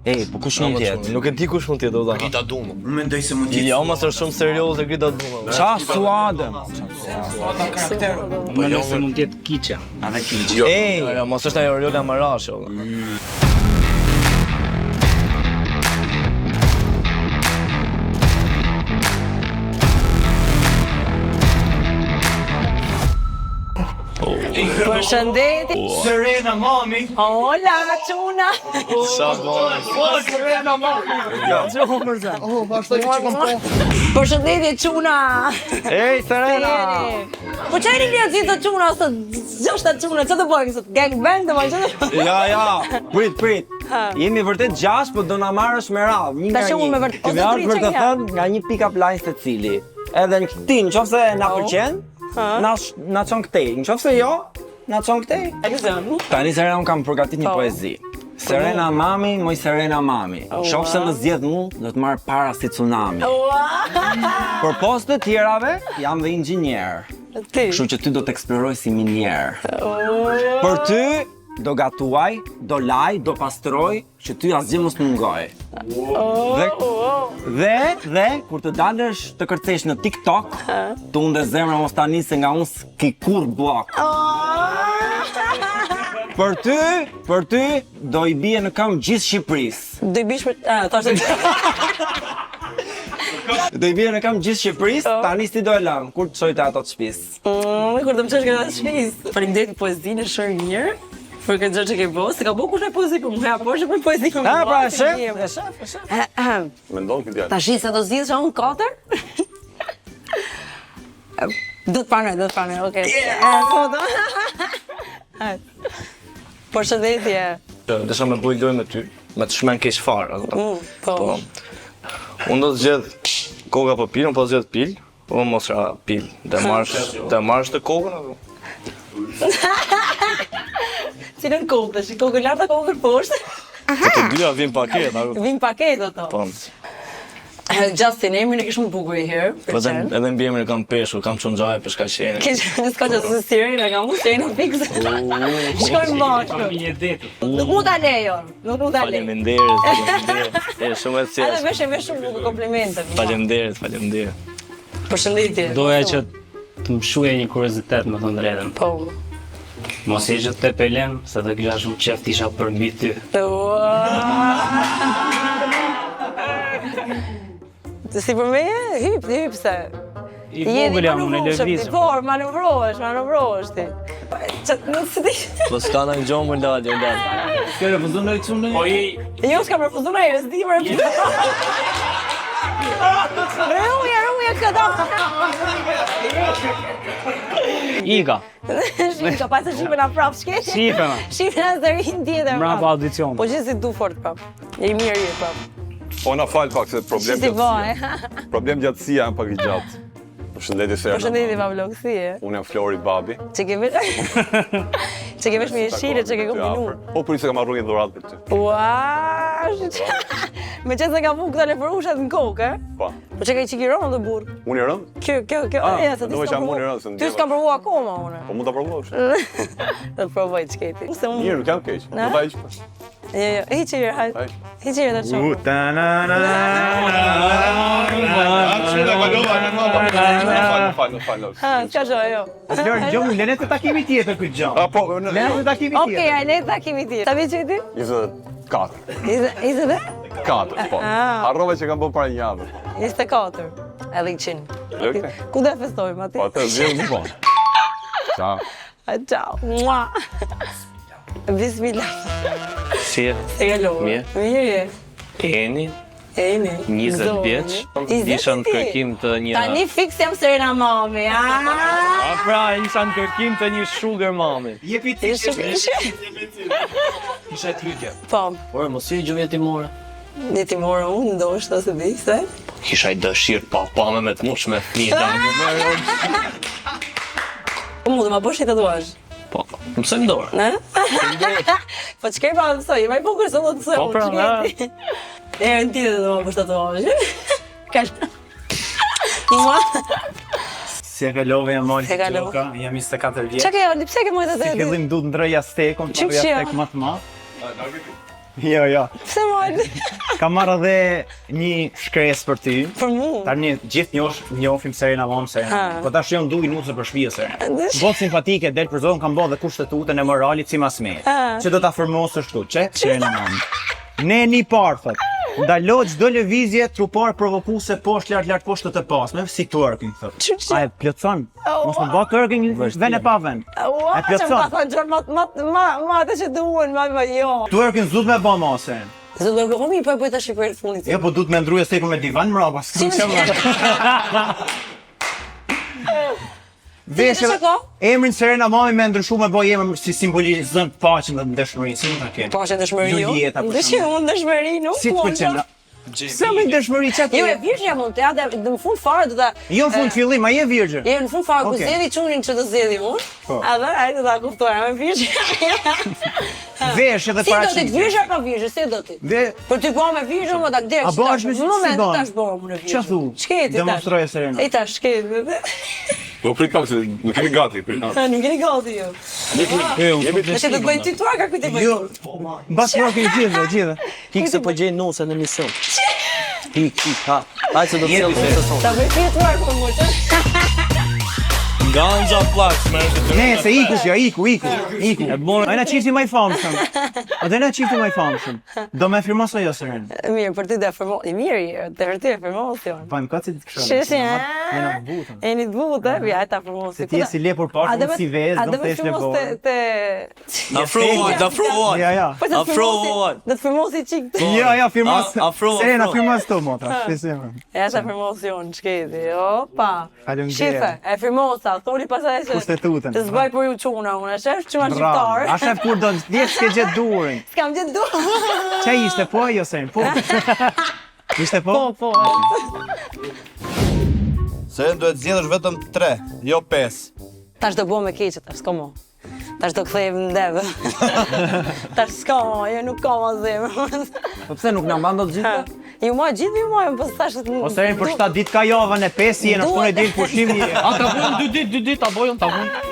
Po kush mund tjetë? Nuk e di kush mund tjetë, valla. Grita Duma. Unë mendoj se mund tjetë. Jo, mas është shumë serioze Grita Duma. Qa Suade? Mendoj se mund tjetë Kiqja. Edhe Kiqja. Jo, mas është ajo Oriola Marashi, valla. Përshëndetje. Serena mami. Hola, çuna. Sa bone. Serena mami. Përshëndetje çuna. Ej, Serena! Po çaj rinja gjithë çuna sot, gjashta çuna, çfarë do bëjmë sot? Gangbang do bëjmë. Ja, prit. Jemi vërtet 6, po do na marrësh me radhë, një nga Tash unë me një. vërtet- Kemi ose ardhur për të tri që thënë nga një pick-up line secili. Edhe nëse na pëlqen, na çon këtej. Nëse jo, na çon këtej. Tani Serena, unë kam përgatit një poezi. Serena mami, moj Serena mami. Nëse më zgjedh mu, do të marr para si tsunami. Për postë të tjerave, jam dhe inxhinier. Ti. Kështu që ty do të eksploroj si minier. Për ty, do gatuaj, do laj, do pastroj, që ty asgjë mos mungoj. Dhe, kur të dalësh të kërcesh në TikTok, të unë dhe zemra mos ta nisë nga unë s'ki kur blok. Për ty, do i bie në këmbë gjithë Shqipërisë. Do i bish për... thashtë... Do i bie në këmbë gjithë Shqipërisë, tani si do e lëm, kur të çojtë ato të shtëpisë. Kur të më qesh nga shtëpisë. Faleminderit për poezinë, është shumë mirë. Për këtë gjë që ke bërë, se ka bërë kush e poezi për mua, po është për poezi për mua. Pra, e shef. Mendon këtë djalë. Tash sa do zgjidhsh unë 4? Do të pranoj, okay. Përshëndetje. Desha me bëj lojë me ty, me të shmen keq fare. Po. Unë do të zgjedh koka për pilën, po zgjedh pilë, po mos ra pilë. Dhe marrësh të kokën apo? Cilën kokë, tash kokën lart apo kokën poshtë? Të dyja vin paketë, apo? Vin paketë ato. Po. Justin, emrin e kish më bukur I herë. Po edhe mbi emrin kam peshur, kam çon xhaje për shkaqenin. S'ka që së sirena, kam unë sirena fikse. Shkojmë bashkë. Nuk mund ta lejo, nuk mund ta lej. Faleminderit. Është shumë e Edhe thjeshtë. vesh shumë bukur komplimente. Faleminderit. Përshëndetje. Doja që të më shuje një kuriozitet, me thënë drejtën. Po. Mos e që të pelem, se të kisha shumë qef t'isha përmbi ty. Si për me, hyp se. I vogël jam unë, e lëvizëm. Po, manovrohesh ti. Nuk se ti. Po s'ka në gjomë më ndalë. Kjo refuzon në çunë. Po Jo, s'kam refuzuar në herë, s'di më refuzuar. Ruja këta. Ika. Shika, pas e shqipe na prap, shke? Shipe, ma. Shqipe na zërin tjetër. Mrapa audicion. Po gjithë si du fort prap. Je I mirë je prap. Po na fal pak se problem Si bëj? Problem gjatësia janë pak I gjatë. Përshëndetje Serena. Përshëndetje Pablo, si je? Unë jam Flori babi. Që ke vesh... Që ke vesh me jeshile, që ke kombinu. Po për se kam marrë një dhuratë për ty. Ua, me që se ka vu këta leporushat në kokë, Po. Po që ka I qiki rënë dhe burë? Unë I rënd? Kjo, se ti do s'kam që unë I rënd se provu. në Ty s'kam provu akoma, une. Po mund ta provosh. Do të provoj që keti. Mirë, nuk jam keq. Do ta hiq. Jo, hiqirë, hajt. Hiqirë të shumë. Falë. S'ka gjë, jo. Flori, gjomë, lene të takimi tjetër këtë gjë. Po, Lene të takimi tjetër. Okej, a le të takimi ti. Sa vjeç je ti? 24. 24? Po. Harrova që kam bërë para një javë. 24. Edhe 100. Lekë? Ku do e festojmë aty? Po, atë vjen më vonë. Ciao. Ciao. Mua. Bismillah. Si e? Se kalove. Mirë. Mirë je. Eni, Eni. 20 vjeç, isha në kërkim të një... Tani fix jam Serena mami, A pra, isha në kërkim të një sugar mami. Jepi ti. Isha të hytje. Po, Por, mos i gjë vjetimore. një timore unë, ndoshta se di se. Kisha I dëshirë papame me të mush me fëmijë. Po mu dhe ma bësh një tatuazh. Po, mësoj më dorë. Ne? Po ç'ke pa mësoj, më I bukur se do të mësoj. Po, pra, na. Në tjetër do ma bësh tatuazh. Kaç. Mua. Si e kalove jam mali Se kalove. Gjoka, jam 24 vjeç. Çka ke, pse ke mojtë Si atë? fillim du të ndroj stekon, Çim ndroj shia? stek më të madh. Jo. Pse mojnë? Kam marrë edhe një shkres për ty. Për mu. Tani gjithë njohim Serena Mom Serena. Po tash jam duj nuse për shtëpi Serena. Bot simpatike, del për zonë, kam bë dhe kushtetutën e moralit si mas me. Që do ta formosësh këtu, çe? Serena Mom. Ne një parë thot. Ndalo çdo lëvizje trupar provokuese poshtë lart poshtë të pasme, si twerking thot. A e plotson? Mos më bë twerking vën e pa vën. E plotson. Ma atë që duhen, ma jo. Twerking zut me bë mose. Zë do bëhemi po e bëj tash për fundit. Jo, po duhet me ndruja se me divan mbrapa. Veshë emrin Serena Mami me ndryshu me bëj emër si simbolizon paqen dhe dëshmërinë, si më ta ke. Paqen dëshmëri jo. Dëshmëri nuk. Si të pëlqen? Sa më dëshmëri çati? Jo, e virgjja mund të ja në fund fare do ta. Jo në fund fillim, a je virgjë? Jo në fund fare ku zgjedhi çunin që të zgjedhi unë. A dhe ai do ta kuptoj, me virgjë. Vesh edhe para. Si do të virgjë apo virgjë, si do ti? Për ty po me virgjë më ta dek. A bësh me si moment do? tash bëu më në virgjë. Çfarë thu? Ç'ke ti tash? Demonstroj Serena. E tash ç'ke? Po prit pak se nuk kemi gati, prit. Nuk jeni gati jo. Nëse do të bëj ti tuarka ku ti bëj? Jo. Mbas rock i gjithë. Kikse po gjej nusën në mision. Hik, ha. Ai se do të sjellë nusën son. Ta bëj ti tuarka më shumë. Ganja plak, më është. Ne se iku. Ai na çifti më i famshëm. A dhe na çifti më i famshëm. Do më firmos ajo Serena. Mirë, për ty do firmo. I mirë, të vërtetë e firmosion. Po më kaçi të kësha. Sheshi, Jena të butën. Jeni të butë, ja ta firmosi. Se ti je si lepur poshtë, si vezë, do të tesh lepor. Afrohet. Ja. Afrohet. Do të firmosi çik. Ja, firmos. Afro. Serena firmos to motra. Shesem. Ja ta firmosion çketi. Opa. Faleminderit. Shife, e firmosa, thoni pastaj se Kushtetutën. të zbaj për ju çuna, unë shef çuna shqiptar. A shef kur do të diet s'ke gjet durin. S'kam gjet durin. Çe ishte po ajo Serena? Po. Ishte po? Po. Serena duhet zgjedhësh vetëm 3, jo 5. Tash do bëhem e keqe, tash s'ka mo. Tash do kthehem në devë. Tash s'ka mo, jo nuk ka ma zemër. Po pse nuk na mban dot gjithë? Ju ma gjithë ju ma, po tash... O Serena për 7 ditë ka javën e 5 jena shtunë ditë pushimi. A ta bojnë 2 ditë, ta bojnë.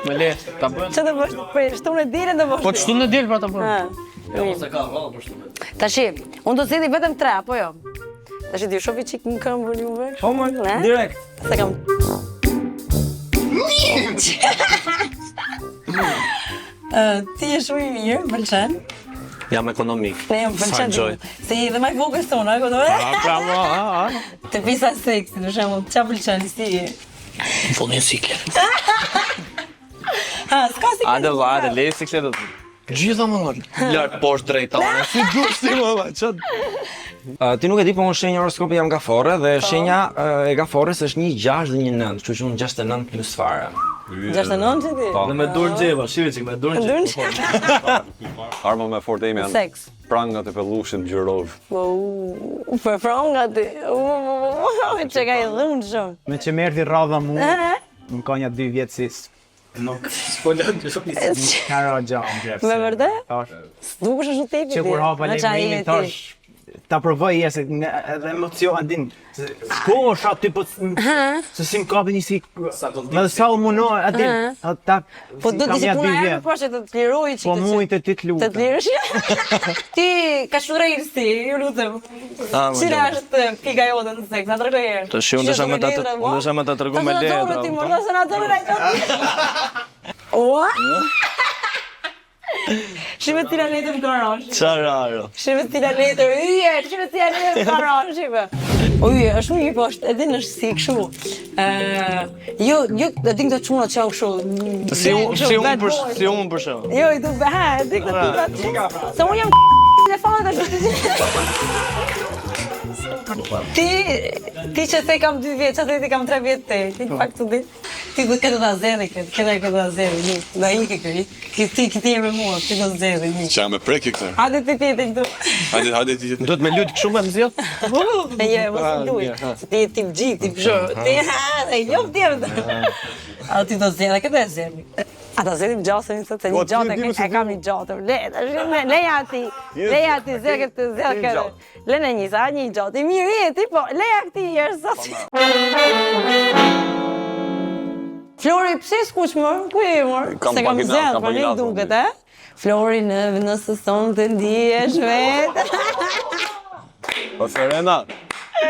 Me lehtë, ta bojnë. Që të bësh, për shtunë e dire të bësh? Po shtunë e del pra ta bojnë. Tashi, unë do të zgjidhi vetëm 3, apo jo? Tashi ti shofi çik në këmbër juve? Po më direkt. Se kam. Ti je shumë i mirë, më pëlqen. Jam ekonomik. Ne jam pëlqen. Se je dhe më i vogël se unë, apo? Bravo. Të pisa seksi, për shembull, ç'a pëlqen si? Po një siklet. S'ka si. Hajde, le sikletë. Gjitha më ngol. Lart poshtë drejt tonë. Sigur si më çat. Ti nuk e di, po unë shenja horoskopi jam gafore dhe shenja e gafores është një 6 dhe një 9, kështu që unë 69 plus fare. 69 që ti? Dhe me dorë xheva, shive çik me dorë xheva. Arma me fort ime janë Seks. prangat e pellushit Gjyrov. Për franga ti. Që ka i dhunë shumë. Me që merdi radha mu, më ka një 2 vjetë sis. Nuk spoilon shumë. Kara gjam, gjepse. Me vërtet? Tash, Dukesh shumë tipi ti. që kur hapa lejmërimin tash, ta provoj jesë edhe emocion din. Ko është aty po se si më kapi një si me sa u muno aty ta Po do të puna e po që të të liroj çik. Po mujt të të lutem. Të lirësh? Ti ka shurrejnë si, ju lutem. Cila është pika jote në seks, na tregoj herë. Të shi, unë desha me ta tregoj me letra. Ti më lësën atë në Ua? Shive tira letër në karash. Çfarë? Shive tira letër, shive tira letër në karash, shive. Uje, është shumë i poshtë, edhe në si këshu. Jo, e din këtë quna që janë këshu. Si unë për shumë. Jo, i du beha, e din këtë quna. Se unë jam telefonat është. Ti që the kam 2 vjetë, që the ti kam 3 vjetë te. Ti në fakt të ditë. Ti du këtë da zedhe këtë da zedhe një. Da ike këri. Këti e me mua, ti do zedhe një. Që jam e preki këtë. Hajde ti këtu. Hajde ti Do të me lutë këshu me më zjedh? E je, mos më duj. Ti e tip gjit, tip zhë. Ti e njëm tjerë. A ti do zedhe, këtë e zedhe. A ta zedhim gjasën një sëtë, se një gjatë e kam një gjatë. Leja ti, zedhe këtë, zedhe këtë. Le në një, sa një gjatë. I mirë e ti, po, leja këti i është sasë. Flori, pëse s'kuq mërë? Ku e mërë? Se kam zedhë, për një duket, e? Flori nëse son të ndihesh vetë. Po Serena,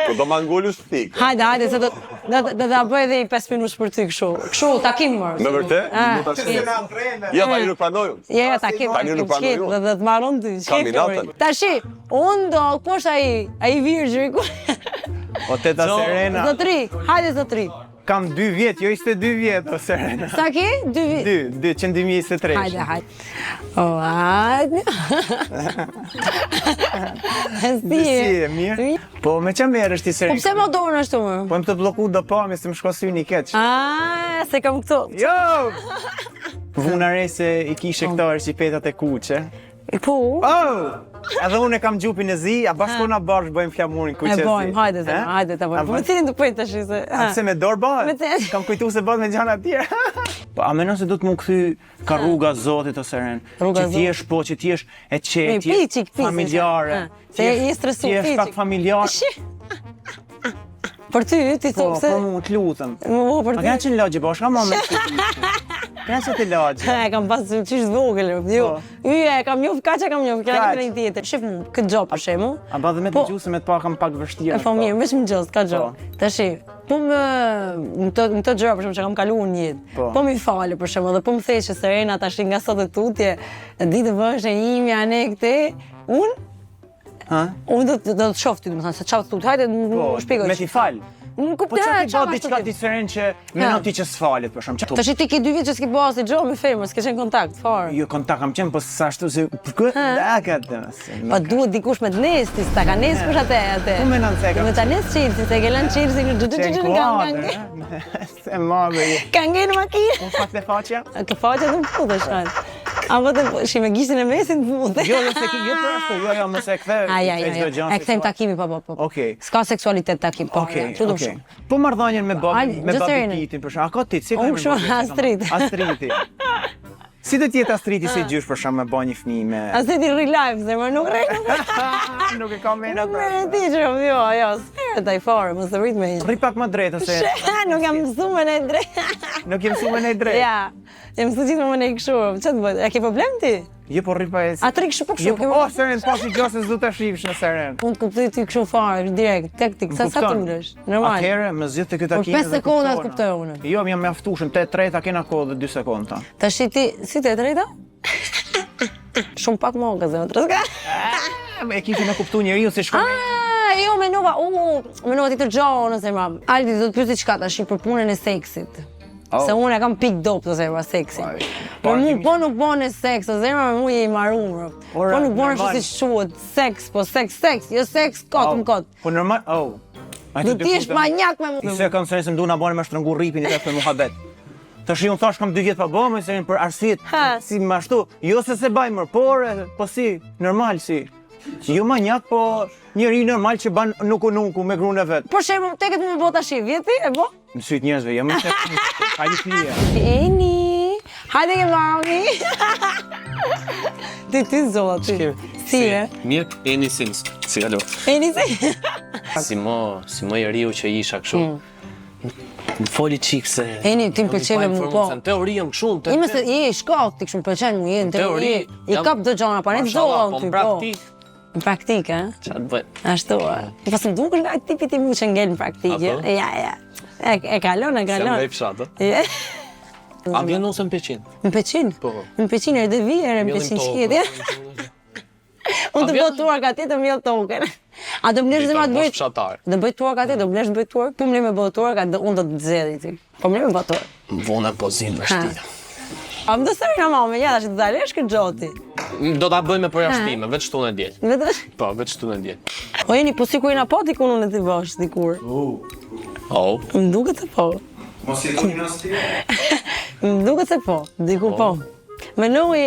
po do ma ngullu stik. Hajde, se do ta bëj edhe i 5 minutë për ty kështu. Kështu, takim më. Në vërtet? Ja, tani nuk pranoj. Ja, takim. Tani nuk pranoj. Dhe të marron ty. Kaminatën. Tashi, unë do, ku është ai virgjëri? O teta Serena, Zotri, hajde zotri. kam 2 vjet, jo ishte 2 vjet, o Serena. Sa ke? 2 vjet. 2, që në 2023. Hajde. O, hajde. Si e mirë? Po me që merë është ti Po Serena? pse më dorën ashtu më? Po më të bloku do pa, me së më shko sy një keq. Se kam këtu. Jo! Vunare se i kishe këto arqipetat e kuqe. Po? Oh! Edhe unë e kam gjupin e zi, a bashkona bashkë bëjmë flamurin kuqe zi. E bojmë, hajde ta bëjmë. Po me cilin të pëjtë tash se... A pse me dorë bëhet? Me cilin. Kam kujtu se bëhet me gjana tjera. Po, a menon se du të mu këthy ka rruga Zotit o Seren? Rruga Që t'jesh po, që t'jesh e qetë, Piqik, familjare. Se je stresu, t'jesh piqik. pak familjar. Për ty, ti Po, thua pse... po mu t'lutëm. Mo për A ty. këna që në lagje bashkë, a ma me këna që të lagje. E kam pas qysh vogël, jo. Yje, kam njof, kaç e kam njof, kena Kaq. këtë një tjetër. Shif mu, këtë gjop për shembull. A ba dhe me Po. të gjusë me të pa kam pak vështirë. Po mirë, veç më gjos, ka gjop. Tashi, po në të gjëra për shembull që kam kaluar në jetë. Po. Po mi falë për shembull, dhe po më thej që Serena tash nga sot e tutje, ditë vësh e imja ne këte, unë do të shoh ty, domethënë se çfarë tut. Hajde, Po, shpjegoj. me t'i falë. Unë Po kuptoj që ti çfarë ba diçka diferent që menon ti që s'falet, për shumë. Tash ti ke 2 vjet që s'ke bërë asnjë gjë me femër, s'ke qenë kontakt fare. Jo, kontakt kam qenë, po sa ashtu se... Për këtë? Da, këtë... Po duhet dikush me të nestis, ta ka nes kush atë. Ku menon se e ka? Me ta nes Chelsea, se ke lënë Chelsea Se madhe je. ka ngel makinë. Po fat e faqja? Ka faqja të mfutesh hajt. A vetëm shi me gishtin e mesit mfute. Jo, jo se ki, jo për ashtu, jo, mos e kthe. E kthejmë takimin, po. Okej. S'ka seksualitet takim, po. Okej, Çu do okej. shumë. Po marrëdhënien me Ajde, me gjë babi Serena. Pitin, për shkak. A ka ti, si ka Unë me kështu, babi? Astrid. Astriti. Si do t'jetë Astriti se gjysh për shkak me bë një fëmijë me... Asë ti rri live, se më nuk rri. Nuk e kam me në Nuk merre ti që jo, s'merret ai fare, mos e rrit me. Rri pak më drejt ose... Nuk jam mësuar me ne drejt. Nuk jem mësuar me nej drejt. Ja, jam mësuar gjithmonë me ne kështu. Ç'të bëj? A ke problem ti? Jo, po rri pa e... A tri kështu po Jo, kështu? po, Seren, pas i gjose s'du të shifsh në Seren. Unë të kuptoj ty kështu fare, direkt, tek, sa tulesh, normal. Atëherë, më zgjidh të këtë Por takim. 5 sekonda të kuptoj unë. Jo, jam mjaftueshëm, 8:30 kena kohë dhe 2 sekonda. Tash ti, si të drejta? Shumë pak më ka zemra. E kishin e kuptu njeriu se shkon. Jo, menova ti të gjohë në zemra. Aldi, do të pyeti çka tash për punën e seksit. Se unë e kam pik dop të zemra seksi. Por mu, po nuk bën seks, të zemra me mu je i marrur. Po nuk bën ashtu si quhet, seks, po seks, jo seks kot. Po normal, Do ti jesh manjak me mu. Se kanë se mdu na bën me shtrëngu rripin i me muhabet. Tash unë thash kam 2 vjet pa bëmë, se për arsyet si më ashtu, jo se bajmër, po si, normal si. Jo manjak, po njëri normal që ban nuku me gruën e vet. Për shembull, tek të më bë tash vjeti, e bë? Në syt njerëzve, jo më se hajde flia. Eni, hajde ke mami. Ti zolla ti. Si e? Mirë, Eni Sims. Si alo. Eni si? Si mo njeriu që isha kështu. Më foli çik se... Eni, ti më pëlqeve mu po. Në teori jam kështu, në Ime se je i shkallë, ti kështu më pëlqen mu, je në teori. I kap do gjona, pa ne të zolla unë ty, po. Në praktik, e? Qa të bëj? Ashtu, e? Pas më dukesh nga tipi ti mu që ngel në praktik, Apo? ja. E kalon. Se më vej fshatë. A vjen ose në Peqin? Në Peqin? Po. Në Peqin e dhe vjerë, në Peqin shkjeti. Unë të bëj tuar ka ti të mjell token. A do mblesh dhe ma të bëjt? Do bëjt tuar ka ti, do mblesh bëjt tuar? Po mle me bëjt tuar ka unë do të zedhi ti. Po mle me bëjt tuar. Vona pozin vështira. A më do sëri në mame, ja, që të dalesh këtë gjoti. Do ta bëj me përjashtime, veç shtunë e djel. Vetëm? Po, veç shtunë e djel. O jeni, po si ku jena po t'i ku unë ti bash, dikur. Më duket se po. Mos i kuni në sti. Më duket se po, dikur po. Menoj.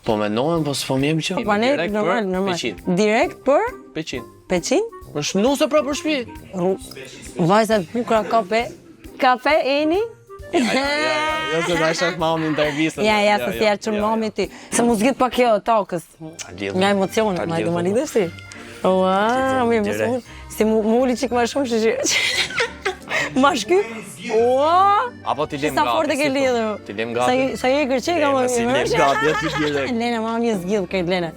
Po menohem, po s'po m'jem që. Pa ne, Direkt normal. për Peqin. Direkt për Peqin. Peqin? Është nuse pra për shtëpi. Vajzat bukra kafe, Eni? Jo se da shak mami intervistën. Ja, se si që mami ti. Se mu zgjit pa kjo tokës. Nga emocionet, ma do ma lidhësh ti. Ua, mi emocionet. Si mu uli qik ma shumë që Ma shky? Ua! Apo ti lem Sa fort e ke lidhur. Ti lem gati. Sa je kërçeka më Si lem gati, ti direkt. Lena, ma një zgjidh këtë Lena.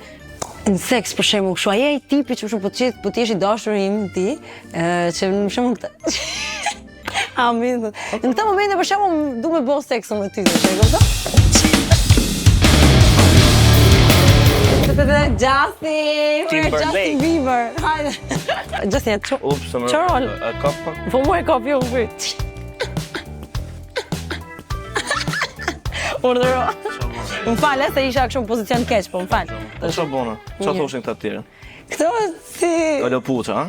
Në seks për shembull, kështu ai ai tipi që për shembull po ti je i dashur im ti, që në shembull këtë. Amin. Në këtë moment për shembull du me bëj seksun me ty, e kupton? Justin Bieber. Hajde. Justin, Ups, më. Çorol. A kap pak. Po mu e kap jo më. Urdhëro. Më fal, se isha kështu në pozicion keq, po më fal. Po çfarë bona? Çfarë thoshin këta të tjerë? Këto si Kolopuça, ha?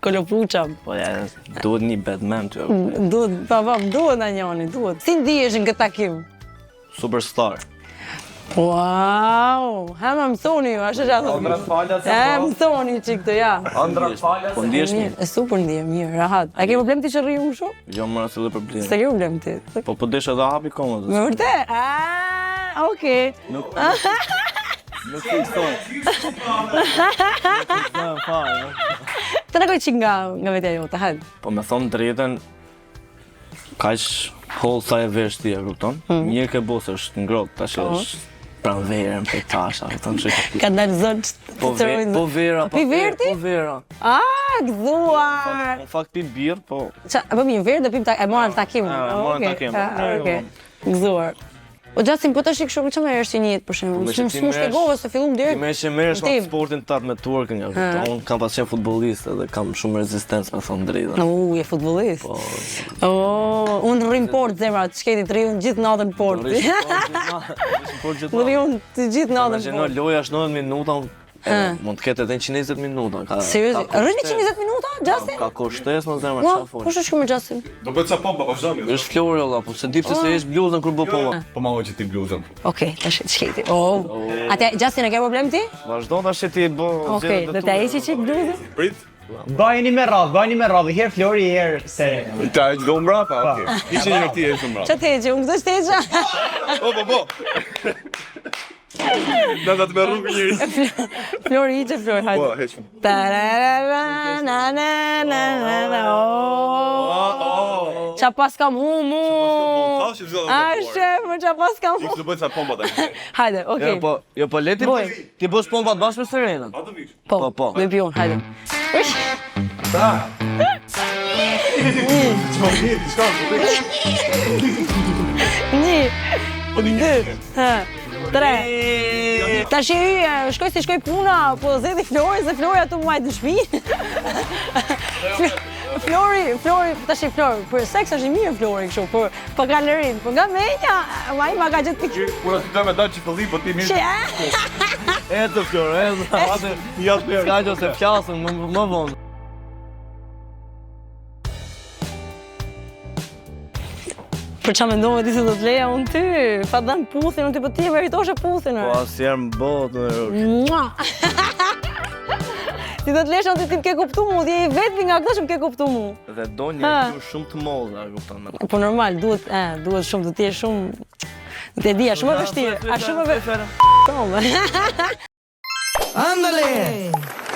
Kolopuça. Po ja, duhet një Batman ty. Duhet, duhet na njëri, duhet. Si ndihesh në këtë takim? Superstar. Wow, ha më mësoni ju, ashtu që Andra falja se më mësoni çik këto ja. Andra falja Po ndihesh mirë? E super ndihem mirë, rahat. A ke problem ti që rri unë shumë? Jo më asnjë problem. S'ke problem ti. Po desh edhe hapi komod. Me vërtet? Ah, okay. Nuk fiksoj. Të regoj çik nga vetja jote, hajde. Po me thonë drejtën, kaq holl sa e vesh ti, e kupton? Mirë ke bosë është ngrohtë, tash është pranë verën për tasha, kupton çka. Ka dalë zonë Po vera, Pi verti? Po vera. Ah, gëzuar. Në fakt pi birr, po Po mi verë dhe pim e marrë takim. marrën takim. Okej. Gëzuar. O Justin, po tash kështu çfarë merresh ti në jetë për shembull? me që ti S'më shpjegova se fillum Ti deri. më që merresh me sportin tat me twerking, ja, kupton? Unë kam pas qenë futbollist dhe kam shumë rezistencë, me thonë drejtën. Je futbollist. Unë rrim port zemra, shketi të rrim gjithë natën port. Unë rrim të gjithë natën Imagjino port. loja është 90 minuta, mund të ketë edhe 120 minuta. Seriozisht, rrin 120 minuta, Justin? Ka kushtesë më zemra, Ua, çfarë fol? kush është ky me Justin? Do bëj ca pompa, po vazhdoni. Është Flori olla, po se di pse se jesh bluzën kur bë pompa. Po ma hoqë ti bluzën. Okej, tash shketi. Oh. Atë Justin e ke problem ti? Vazhdo tash ti bë. Okej, do ta heqi çik bluzën? Prit. Bajeni me radhë, herë Flori, herë Serena. Ta e gjdo mbrapa, okej. Ishe një këti e shumë mbrapa. Çfarë heqi? Unë këtë shteqa. Po. Në të me rrugë njëri. Flori hiqe Flori, hajde. Po, heqëm. Tararara, na na na na na. Oh. Qa pas kam humu. Tash e vëllë A shef, qa pas kam humu. Do bëj ca pompa tani. Hajde, okej. Jo po leti Boj. ti bësh pompat bashkë me Serenën. A do vish? Po, po. me pion, hajde. Ush. Një, dy, tre. Tash shkoj si shkoj puna, po zeti Flori, se Flori ato muajt në shtëpi. Flori, tash Flori, për seks është i mirë Flori kështu, për galerin, po nga menja, ma ka gjetë pikë. Kura ti me dal çifulli, po ti mirë. Që, Eto Flori, atë ja të se flasën më vonë. për qa mendove ti se do të leja unë ty, pa dan puthin, unë ty po ti e meritoshe puthin. Po asjerë më botë, Mua! Ti do të lesh unë ti më ke kuptu mu, ti e i vetëmi nga këta që më ke kuptu mu. Dhe do një ju shumë të modha, kupton me. Po normal, duhet shumë të tjesh shumë, të dija, shumë e vështirë, a shumë e vështirë. Andale!